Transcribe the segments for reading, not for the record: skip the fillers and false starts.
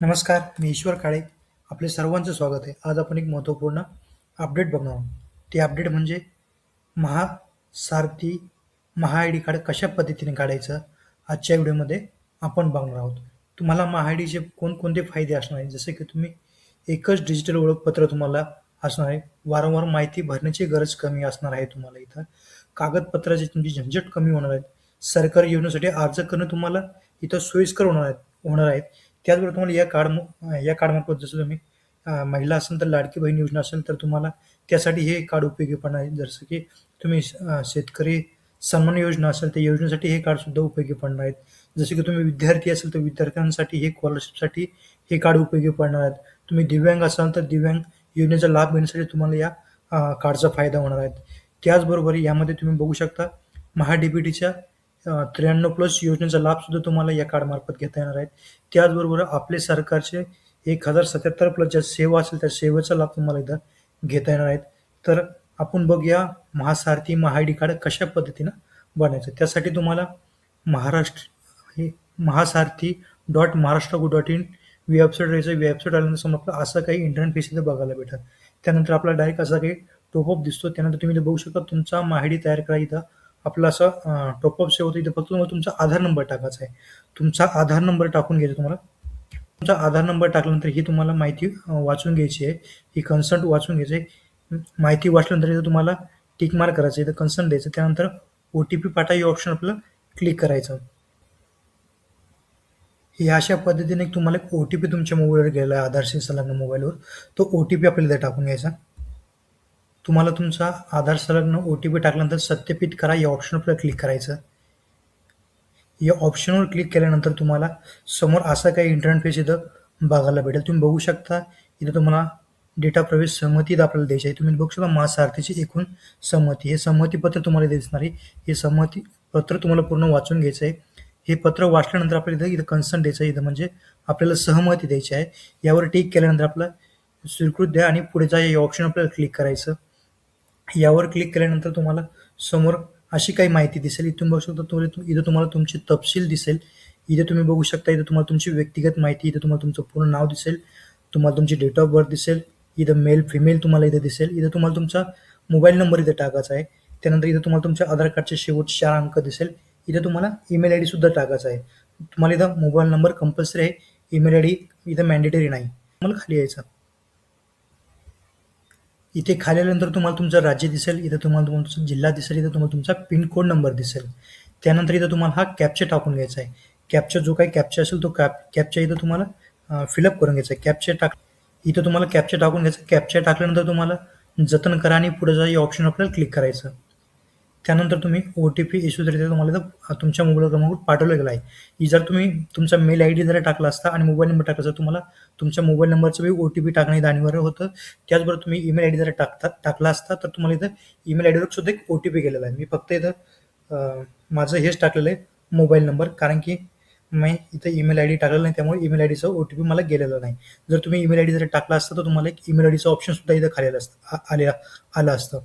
नमस्कार, मी ईश्वर काळे. आपले सर्वांचं स्वागत आहे. आज आपण एक महत्त्वपूर्ण अपडेट बघणार आहोत. ते अपडेट म्हणजे महासारथी महा-आय-डी कार्ड कशा पद्धतीने काढायचं, आजच्या व्हिडिओमध्ये आपण बघणार आहोत. तुम्हाला महा-आय-डीचे कोणकोणते फायदे असणार आहेत, जसे की तुम्ही एकच डिजिटल ओळखपत्र तुम्हाला असणार आहे. वारंवार माहिती भरण्याची गरज कमी असणार आहे तुम्हाला इथं. कागदपत्राची तुमची झंझट कमी होणार आहे. सरकारी योजनेसाठी अर्ज करणं तुम्हाला इथं सोयीस्कर होणार आहेत. त्याचबरोबर तुम्हाला या कार्डमार्फत जसं तुम्ही महिला असेल तर लाडकी बहीण योजना असेल तर तुम्हाला त्यासाठी हे कार्ड उपयोगी पडणार आहे. जसं की तुम्ही शेतकरी सन्मान योजना असेल तर योजनेसाठी हे कार्ड सुद्धा उपयोगी पडणार आहेत. जसे की तुम्ही विद्यार्थी असेल तर विद्यार्थ्यांसाठी हे स्कॉलरशिपसाठी हे कार्ड उपयोगी पडणार आहेत. तुम्ही दिव्यांग असाल तर दिव्यांग योजनेचा लाभ घेण्यासाठी तुम्हाला या कार्डचा फायदा होणार आहे. त्याचबरोबर यामध्ये तुम्ही बघू शकता महा-डी-बी-टीच्या 93+ योजनेचा लाभ सुद्धा तुम्हाला या कार्डमार्फत घेता येणार आहे. त्याचबरोबर आपले सरकारचे 1077+ ज्या सेवा असेल त्या सेवेचा लाभ तुम्हाला इथं घेता येणार आहेत. तर आपण बघूया महासारथी महा-आय-डी कार्ड कशा पद्धतीनं बनायचं. त्यासाठी तुम्हाला महाराष्ट्र हे महासारथी.महाराष्ट्र.gov.in वेबसाईट यायचं. वेबसाईट आल्यानंतर समोर आपलं असं काही इंटरफेस इथं बघायला भेटेल. त्यानंतर आपल्याला डायरेक्ट असा काही टॉपअप दिसतो. त्यानंतर तुम्ही इथं बघू शकता तुमचा महा-आय-डी तयार करा. इथं आपलं असं टॉपअप सेव होतं. इथं फक्त तुम्हाला तुमचा आधार नंबर टाकायचा आहे. तुमचा आधार नंबर टाकून घ्यायचा तुम्हाला. तुमचा आधार नंबर टाकल्यानंतर ही तुम्हाला माहिती वाचून घ्यायची आहे. ही कन्सर्ट वाचून घ्यायची आहे. माहिती वाचल्यानंतर इथं तुम्हाला टिक मार्क करायचं आहे. इथं कन्सर्ट द्यायचं. त्यानंतर ओ-टी-पी पाठवा हे ऑप्शन आपलं क्लिक करायचं. हे अशा पद्धतीने तुम्हाला एक ओ-टी-पी तुमच्या मोबाईलवर गेला आहे, आधारशी संलग्न मोबाईलवर. तो ओ-टी-पी आपल्याला इथं टाकून घ्यायचा. तुम्हाला तुमचा आधार संलग्न ओ-टी-पी टाकल्यानंतर सत्यापित करा या ऑप्शनवर क्लिक करायचं. या ऑप्शनवर क्लिक केल्यानंतर तुम्हाला समोर असा काही इंटरफेस इथं बघायला भेटेल. तुम्ही बघू शकता इथं तुम्हाला डेटा प्रवेश सहमती इथं आपल्याला द्यायची आहे. तुम्ही बघू शकता महासारथीची एकूण संमती. हे संमतीपत्र तुम्हाला इथे दिसणार आहे. हे संमती पत्र तुम्हाला पूर्ण वाचून घ्यायचं आहे. हे पत्र वाचल्यानंतर आपल्याला इथं कन्सर्न द्यायचं आहे. इथं म्हणजे आपल्याला सहमती द्यायची आहे. यावर टिक केल्यानंतर आपलं स्वीकृत द्या आणि पुढे जा या ऑप्शन आपल्याला क्लिक करायचं. यावर क्लिक केल्यानंतर तुम्हाला समोर अशी काही माहिती दिसेल. इथून बघू शकता इथं तुम्हाला तुमचे तपशील दिसेल. इथे तुम्ही बघू शकता इथं तुम्हाला तुमची व्यक्तिगत माहिती, इथं तुम्हाला तुमचं पूर्ण नाव दिसेल, तुम्हाला तुमची डेट ऑफ बर्थ दिसेल, इथं मेल, फिमेल तुम्हाला इथे दिसेल. इथं तुम्हाला तुमचा मोबाईल नंबर इथे टाकायचा आहे. त्यानंतर इथं तुम्हाला तुमच्या आधार कार्डचे शेवटचे 4 अंक दिसेल. इथे तुम्हाला ईमेल आयडी सुद्धा टाकायचा आहे. तुम्हाला इथं मोबाईल नंबर कंपल्सरी आहे. ईमेल आयडी इथं मॅन्डेटरी नाही. तुम्हाला खाली यायचं. इथे खाली आल्यानंतर तुम्हाला तुमचं राज्य दिसेल. इथं तुम्हाला तुमचा जिल्हा दिसेल. इथं तुम्हाला तुमचा पिन कोड नंबर दिसेल. त्यानंतर इथं तुम्हाला हा कॅप्चा टाकून घ्यायचा आहे. कॅप्चा जो काही कॅप्चा असेल तो कॅप्चा इथं तुम्हाला फिलअप करून घ्यायचा आहे. इथं तुम्हाला कॅप्चा टाकून घ्यायचा. कॅप्चा टाकल्यानंतर तुम्हाला जतन करा आणि पुढे जा या ऑप्शन आपल्याला क्लिक करायचं. त्यानंतर तुम्ही ओ-टी-पी यशस्वीरित्या तुम्हाला इथं तुमच्या मोबाईल क्रमांकावर पाठवला गेला आहे. जर तुम्ही तुमचा मेल आयडी जर टाकला असता आणि मोबाईल नंबर टाकला असता तुम्हाला तुमच्या मोबाईल नंबरचं ओ-टी-पी टाकणं इथं अनिवार्य होतं. त्याचबरोबर तुम्ही ईमेल आयडी जर टाकला असता तर तुम्हाला इथं ईमेल आयडीवर सुद्धा एक ओ-टी-पी गेलेला आहे. मी फक्त इथं माझं हेच टाकलेलं आहे मोबाईल नंबर, कारण की मी इथं ईमेल आयडी टाकलेला नाही, त्यामुळे ईमेल आयडीचा ओ-टी-पी मला गेलेला नाही. जर तुम्ही ईमेल आयडी जर टाकला असता तर तुम्हाला एक ईमेल आयडीचा ऑप्शन सुद्धा इथं खाली आलं असतं.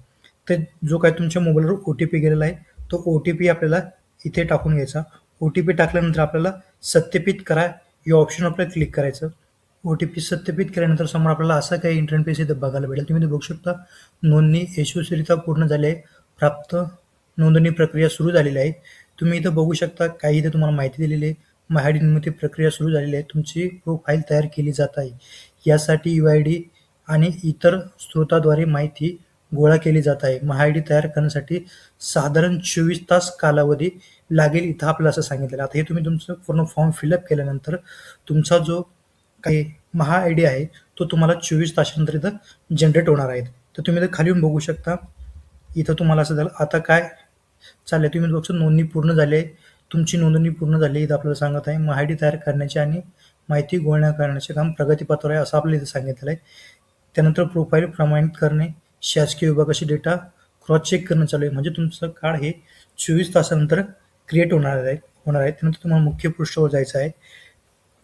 तर जो काही तुमच्या मोबाईलवर ओ-टी-पी गेलेला आहे तो ओ-टी-पी आपल्याला इथे टाकून घ्यायचा. ओ-टी-पी टाकल्यानंतर आपल्याला सत्यापित करा या ऑप्शन आपल्याला क्लिक करायचं. ओ-टी-पी सत्यापित केल्यानंतर समोर आपल्याला असा काही इंटरफेस इथं बघायला भेटेल. तुम्ही इथे बघू शकता नोंदणी यशस्वीरित्या पूर्ण झाली आहे. प्राप्त नोंदणी प्रक्रिया सुरू झालेली आहे. तुम्ही इथं बघू शकता काही इथं तुम्हाला माहिती दिलेली आहे. महा-आय-डी निर्मिती प्रक्रिया सुरू झालेली आहे. तुमची प्रोफाईल तयार केली जात आहे. यासाठी यू-आय-डी आणि इतर स्रोताद्वारे माहिती गोळा केली जात आहे. महा-आय-डी तयार करण्यासाठी साधारण 24 तास कालावधी लागेल इथं आपल्याला असं सांगितलेलं आहे. आता हे तुम्ही तुमचं पूर्ण फॉर्म फिलअप केल्यानंतर तुमचा जो काही महा-आय-डी आहे तो तुम्हाला 24 तासानंतर इथं जनरेट होणार आहे. तर तुम्ही इथं खाली येऊन बघू शकता. इथं तुम्हाला असं झालं. आता काय चाललंय तुम्ही बघू शकता नोंदणी पूर्ण झाली आहे. तुमची नोंदणी पूर्ण झाली इथं आपल्याला सांगत आहे. महा-आय-डी तयार करण्याचे आणि माहिती गोळा करण्याचे काम प्रगतीपथावर आहे असं आपल्याला इथं सांगितलेलं आहे. त्यानंतर प्रोफाईल प्रमाणित करणे, शासकीय विभागाची डेटा क्रॉस चेक करणं चालू आहे. म्हणजे तुमचं कार्ड हे 24 तासानंतर क्रिएट होणार आहे. त्यानंतर तुम्हाला मुख्य पृष्ठावर जायचं आहे.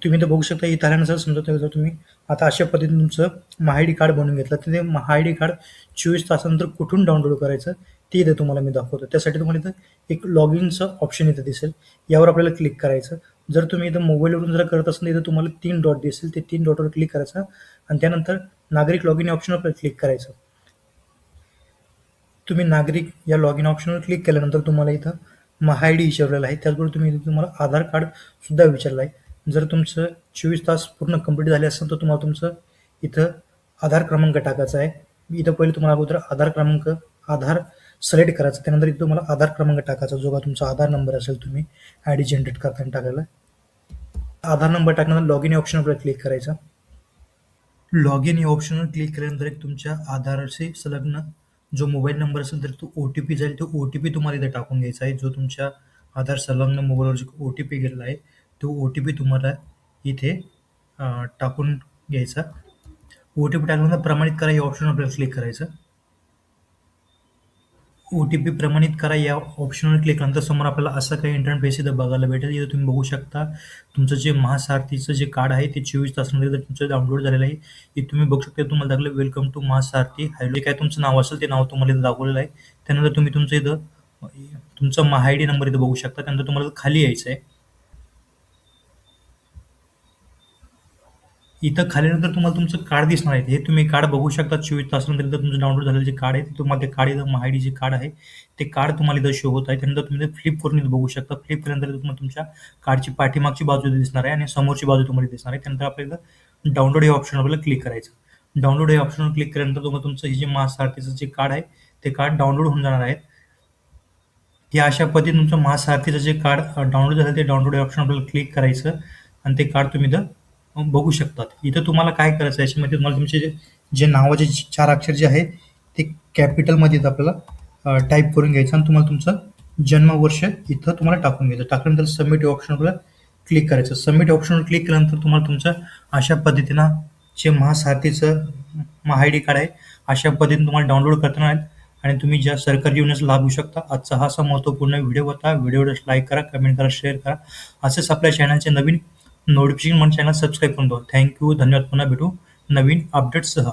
तुम्ही इथं बघू शकता इथं आल्यानंतर समजा जर तुम्ही आता अशा पद्धतीने तुमचं महा-आय-डी कार्ड बनवून घेतलं तर ते महा-आय-डी कार्ड 24 तासानंतर कुठून डाउनलोड करायचं ती इथे तुम्हाला मी दाखवतो. त्यासाठी तुम्हाला इथं एक लॉग इनचं ऑप्शन इथं दिसेल. यावर आपल्याला क्लिक करायचं. जर तुम्ही इथं मोबाईलवरून जर करत असाल तर इथं तुम्हाला 3 डॉट दिसेल. ते 3 डॉटवर क्लिक करायचं आणि त्यानंतर नागरिक लॉग इन या ऑप्शनवर क्लिक करायचं. तुम्ही नागरिक या लॉग इन ऑप्शनवर क्लिक केल्यानंतर तुम्हाला इथं महाआयडी विचारलेलं आहे. त्याचबरोबर तुम्ही इथं तुम्हाला आधार कार्ड सुद्धा विचारलं आहे. जर तुमचं 24 तास पूर्ण कंप्लीट झाले असेल तर तुम्हाला तुमचं इथं आधार क्रमांक टाकायचा आहे. इथं पहिले तुम्हाला अगोदर आधार सिलेक्ट करायचं. त्यानंतर इथं तुम्हाला आधार क्रमांक टाकायचा, जो का तुमचा आधार नंबर असेल तुम्ही आयडी जनरेट करताना टाकायला. आधार नंबर टाकल्यानंतर लॉग इन या ऑप्शनवर क्लिक करायचा. लॉग इन या ऑप्शनवर क्लिक केल्यानंतर एक तुमच्या आधारशी संलग्न जो मोबाईल नंबर असेल तर तो ओ-टी-पी जाईल. तो ओ-टी-पी तुम्हाला इथे टाकून घ्यायचा आहे. जो तुमच्या आधार संलग्न मोबाईलवर जो ओ-टी-पी गेलेला आहे, तो ओ-टी-पी तुम्हाला इथे टाकून घ्यायचा. ओ-टी-पी टाकल्यानंतर प्रमाणित करा या ऑप्शनवर आपल्याला क्लिक करायचं. ओ-टी-पी प्रमाणित करा या ऑप्शनवर क्लिक केल्यानंतर समोर आपल्याला असं काही इंटरफेस इथं बघायला भेटेल. इथं तुम्ही बघू शकता तुमचं जे महासारथीचं जे कार्ड आहे ते 24 तासानंतर तुमचं डाउनलोड झालेलं आहे. इथे तुम्ही बघू शकता तुम्हाला दाखवलं वेलकम टू महासारथी. हायवे काय तुमचं नाव असेल ते नाव तुम्हाला इथं दाखवलेलं आहे. त्यानंतर तुम्ही तुमचं इथं तुमचा महाआयडी नंबर इथं बघू शकता. त्यानंतर तुम्हाला खाली यायचं आहे. इथं खाल्यानंतर तुम्हाला तुमचं कार्ड दिसणार आहे. हे तुम्ही कार्ड बघू शकता 24 तासानंतर इथं तुमचं डाउनलोड झालेलं जे कार्ड आहे ते तुम्हाला ते कार्ड इथं महाआयडी जे कार्ड आहे ते कार्ड तुम्हाला इथं शो होत आहे. त्यानंतर तुम्ही ते फ्लिप करून इथं बघू शकता. फ्लिप केल्यानंतर तुम्हाला तुमच्या कार्डची पाठीमागची बाजू इथं दिसणार आहे आणि समोरची बाजू तुम्हाला दिसणार आहे. त्यानंतर आपल्याला डाउनलोड या ऑप्शनवर आपल्याला क्लिक करायचं. डाउनलोड या ऑप्शनवर क्लिक केल्यानंतर तुम्हाला तुमचं हे जे महासारथीचं जे कार्ड आहे ते कार्ड डाउनलोड होऊन जाणार आहे. या अशा पद्धतीने तुमचं महासारथीचं जे कार्ड डाउनलोड झालं ते डाउनलोड या ऑप्शन आपल्याला क्लिक करायचं आणि ते कार्ड तुम्ही इथं बघू शकतात. इथं तुम्हाला काय करायचं आहे याच्यामध्ये तुम्हाला तुमचे जे नावाचे 4 अक्षर जे आहे ते कॅपिटलमध्ये आपल्याला टाइप करून घ्यायचं आणि तुम्हाला तुमचं जन्मवर्ष इथं तुम्हाला टाकून घ्यायचं. टाकल्यानंतर सबमिट या ऑप्शनवर क्लिक करायचं. सबमिट या ऑप्शनवर क्लिक केल्यानंतर तुम्हाला तुमचं अशा पद्धतीनं जे महासारथीचं महाआयडी कार्ड आहे अशा पद्धतीने तुम्हाला डाउनलोड करता येईल आणि तुम्ही ज्या सरकारी योजनेचा लाभ घेऊ शकता. आजचा हा असा महत्त्वपूर्ण व्हिडिओ होता. व्हिडिओला लाईक करा, कमेंट करा, शेअर करा. असंच आपल्या चॅनलचे नवीन नोटिफिकेशन म्हणून चॅनल सबस्क्राईब करून ठेवा. Thank you. धन्यवाद. पुन्हा भेटू नवीन अपडेट्ससह.